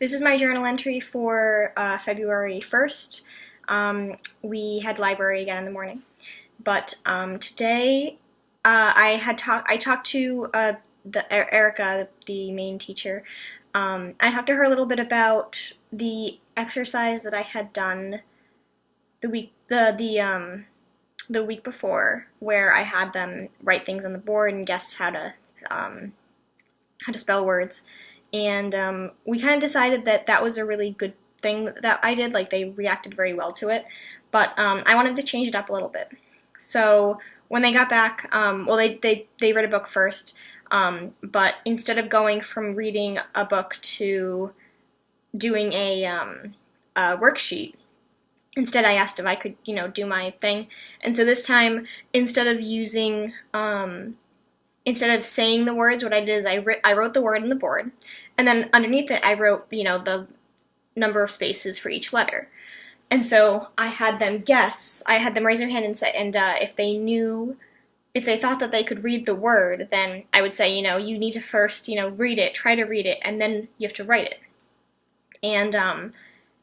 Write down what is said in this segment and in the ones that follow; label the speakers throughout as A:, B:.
A: This is my journal entry for February 1st. We had library again in the morning. But today I talked to Erica, the main teacher. I talked to her a little bit about the exercise that I had done the week before, where I had them write things on the board and guess how to spell words. And we kind of decided that that was a really good thing that I did. Like, they reacted very well to it. But I wanted to change it up a little bit. So when they got back, they read a book first. But instead of going from reading a book to doing a worksheet, instead I asked if I could, do my thing. And so this time, instead of saying the words, what I did is I wrote the word on the board, and then underneath it I wrote, the number of spaces for each letter. And so I had them raise their hand and say, if they thought that they could read the word, then I would say, you need to first, read it, try to read it, and then you have to write it. And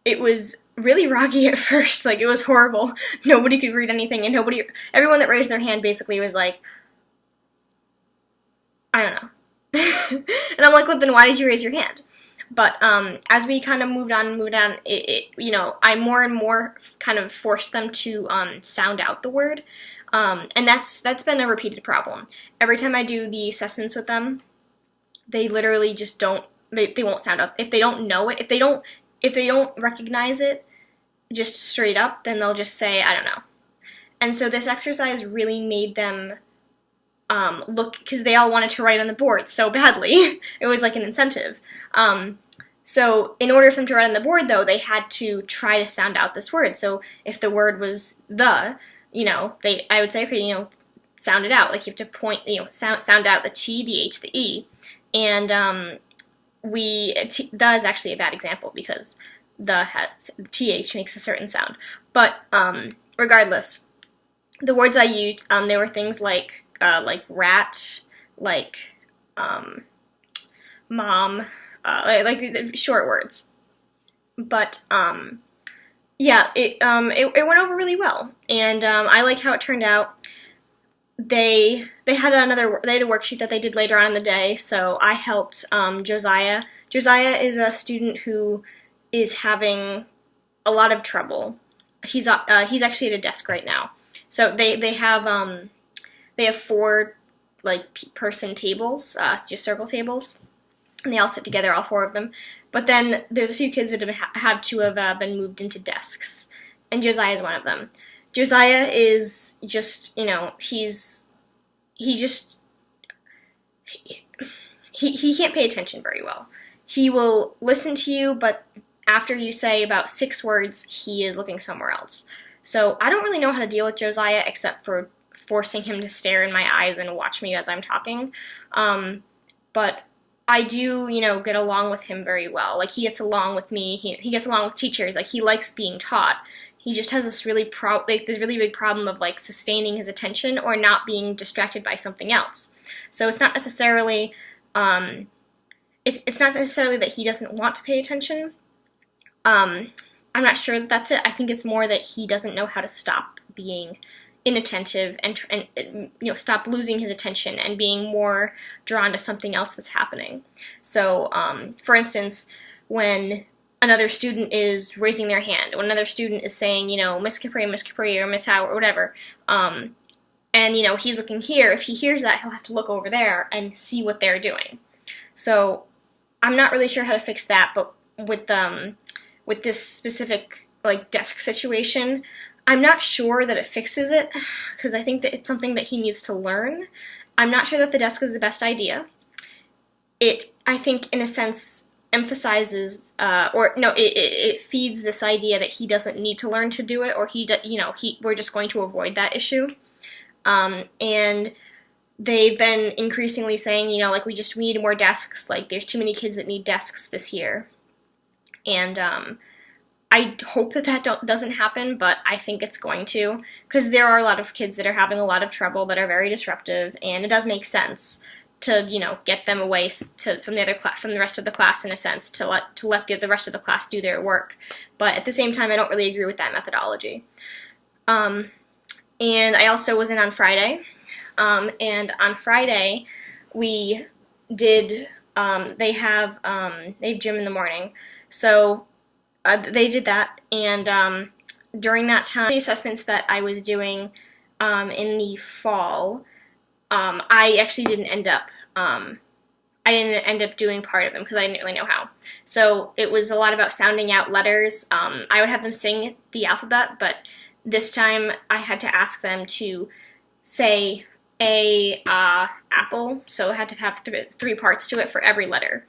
A: it was really rocky at first. Like, it was horrible. Nobody could read anything, and everyone that raised their hand basically was like, I don't know. And I'm like, well, then why did you raise your hand? But as we kind of moved on, I more and more kind of forced them to sound out the word. And that's been a repeated problem. Every time I do the assessments with them, they literally just don't, they won't sound out. If they don't know it, if they don't recognize it just straight up, then they'll just say, I don't know. And so this exercise really made them look, because they all wanted to write on the board so badly. It was like an incentive. So in order for them to write on the board, though, they had to try to sound out this word. So if the word was the, I would say, okay, sound it out. Like, you have to point, sound out the T, the H, the E. And the is actually a bad example because the TH makes a certain sound. But regardless, the words I used, they were things like rat, like mom, like short words. But yeah, it went over really well, and I like how it turned out. They had a worksheet that they did later on in the day, so I helped Josiah. Josiah is a student who is having a lot of trouble. He's actually at a desk right now. So they have 4 person tables, just circle tables, and they all sit together, all 4 of them. But then there's a few kids that have been moved into desks, and Josiah is one of them. Josiah is just, he can't pay attention very well. He will listen to you, but after you say about 6 words, he is looking somewhere else. So I don't really know how to deal with Josiah except for forcing him to stare in my eyes and watch me as I'm talking. But I do, get along with him very well. Like, he gets along with me. He gets along with teachers. Like, he likes being taught. He just has this really big problem of, sustaining his attention or not being distracted by something else. So it's not necessarily, it's not necessarily that he doesn't want to pay attention. I'm not sure that that's it. I think it's more that he doesn't know how to stop being inattentive and stop losing his attention and being more drawn to something else that's happening. So, for instance, when another student is raising their hand, when another student is saying, Miss Capri, or Miss Howe, or whatever, and, he's looking here, if he hears that, he'll have to look over there and see what they're doing. So, I'm not really sure how to fix that, but with this specific, desk situation, I'm not sure that it fixes it, because I think that it's something that he needs to learn. I'm not sure that the desk is the best idea. I think, in a sense, emphasizes, it feeds this idea that he doesn't need to learn to do it, or we're just going to avoid that issue. And they've been increasingly saying, we need more desks, there's too many kids that need desks this year. And, I hope that doesn't happen, but I think it's going to, because there are a lot of kids that are having a lot of trouble, that are very disruptive, and it does make sense to get them away from the other from the rest of the class, in a sense, to let the rest of the class do their work. But at the same time, I don't really agree with that methodology. And I also was in on Friday, and on Friday we did. They have gym in the morning, so they did that, and during that time, the assessments that I was doing in the fall, I actually didn't end up. I didn't end up doing part of them because I didn't really know how. So it was a lot about sounding out letters. I would have them sing the alphabet, but this time I had to ask them to say apple. So it had to have three parts to it for every letter.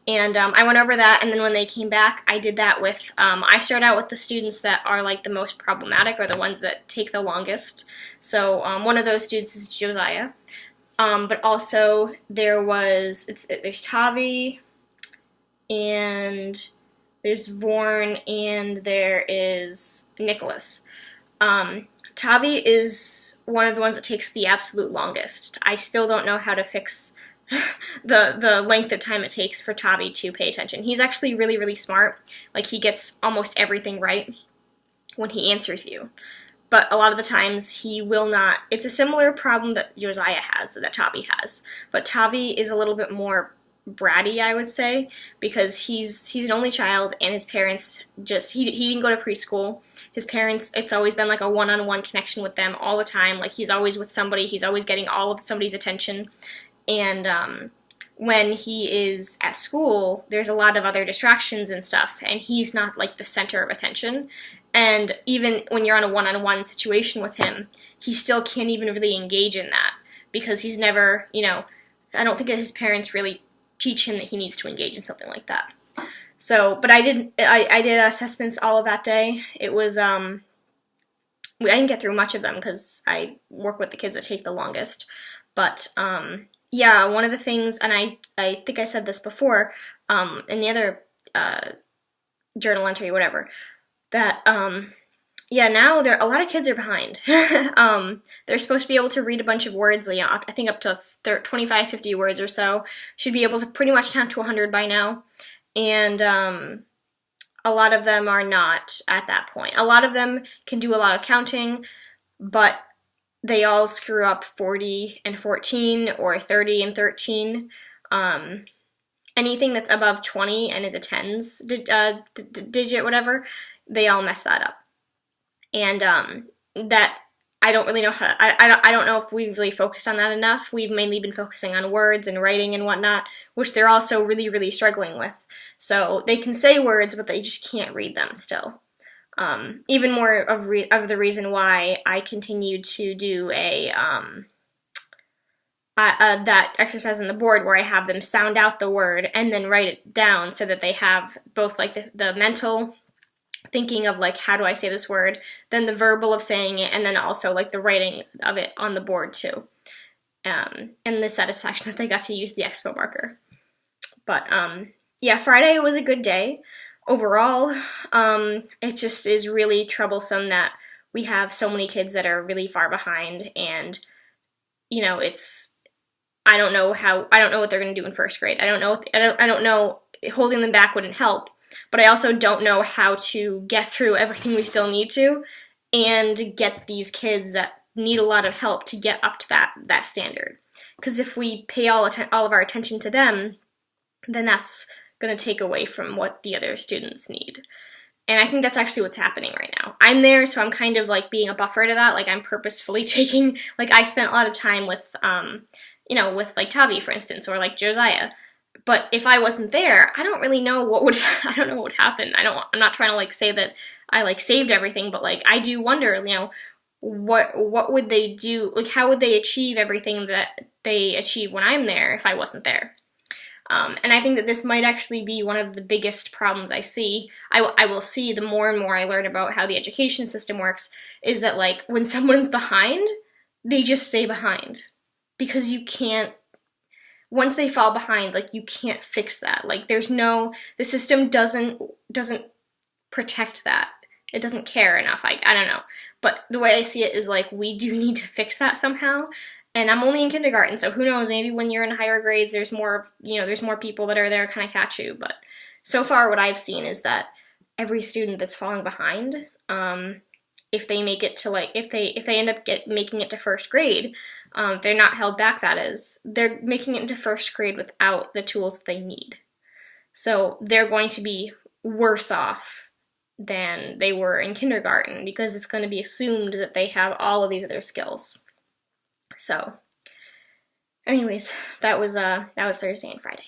A: And I went over that, and then when they came back, I did that with, I started out with the students that are like the most problematic, or the ones that take the longest. So one of those students is Josiah. But also there's Tavi, and there's Vorn, and there is Nicholas. Tavi is one of the ones that takes the absolute longest. I still don't know how to fix the length of time it takes for Tavi to pay attention. He's actually really, really smart. Like, he gets almost everything right when he answers you. But a lot of the times he will not. It's a similar problem that Josiah has, that Tavi has. But Tavi is a little bit more bratty, I would say, because he's an only child, and his parents he didn't go to preschool. His parents, it's always been like a one-on-one connection with them all the time. Like, he's always with somebody. He's always getting all of somebody's attention. And when he is at school, there's a lot of other distractions and stuff, and he's not like the center of attention. And even when you're on a one-on-one situation with him, he still can't even really engage in that, because he's never, I don't think that his parents really teach him that he needs to engage in something like that. So, but I did assessments all of that day. It was, I didn't get through much of them because I work with the kids that take the longest. But, yeah, one of the things, and I think I said this before, in the other journal entry, whatever, that, now a lot of kids are behind. They're supposed to be able to read a bunch of words, I think up to 25, 50 words or so. Should be able to pretty much count to 100 by now. And a lot of them are not at that point. A lot of them can do a lot of counting, but they all screw up 40 and 14 or 30 and 13. Anything that's above 20 and is a tens digit, whatever, they all mess that up. And that I don't really know how. I don't know if we've really focused on that enough. We've mainly been focusing on words and writing and whatnot, which they're also really, really struggling with. So they can say words, but they just can't read them still. Even more of the reason why I continued to do that exercise on the board where I have them sound out the word and then write it down, so that they have both like the mental thinking of like, how do I say this word, then the verbal of saying it, and then also like the writing of it on the board too. And the satisfaction that they got to use the expo marker. But yeah, Friday was a good day. Overall, it just is really troublesome that we have so many kids that are really far behind, and I don't know what they're going to do in first grade. I don't know, holding them back wouldn't help, but I also don't know how to get through everything we still need to, and get these kids that need a lot of help to get up to that standard. Because if we pay all of our attention to them, then that's going to take away from what the other students need. And I think that's actually what's happening right now. I'm there, so I'm kind of like being a buffer to that. Like, I'm purposefully taking, like, I spent a lot of time with, with like Tavi, for instance, or like Josiah. But if I wasn't there, I don't really know I don't know what would happen. I'm not trying to like say that I like saved everything, but like, I do wonder, what would they do? Like, how would they achieve everything that they achieve when I'm there if I wasn't there? And I think that this might actually be one of the biggest problems I see. I will see the more and more I learn about how the education system works, is that like, when someone's behind, they just stay behind. Because you can't, once they fall behind, like, you can't fix that. Like, the system doesn't protect that. It doesn't care enough. I don't know. But the way I see it is like, we do need to fix that somehow. And I'm only in kindergarten, so who knows, maybe when you're in higher grades there's more, there's more people that are there to kind of catch you. But so far what I've seen is that every student that's falling behind, if they make it to if they end up making it to first grade, they're not held back, that is, they're making it into first grade without the tools that they need. So they're going to be worse off than they were in kindergarten because it's going to be assumed that they have all of these other skills. So anyways, that was Thursday and Friday.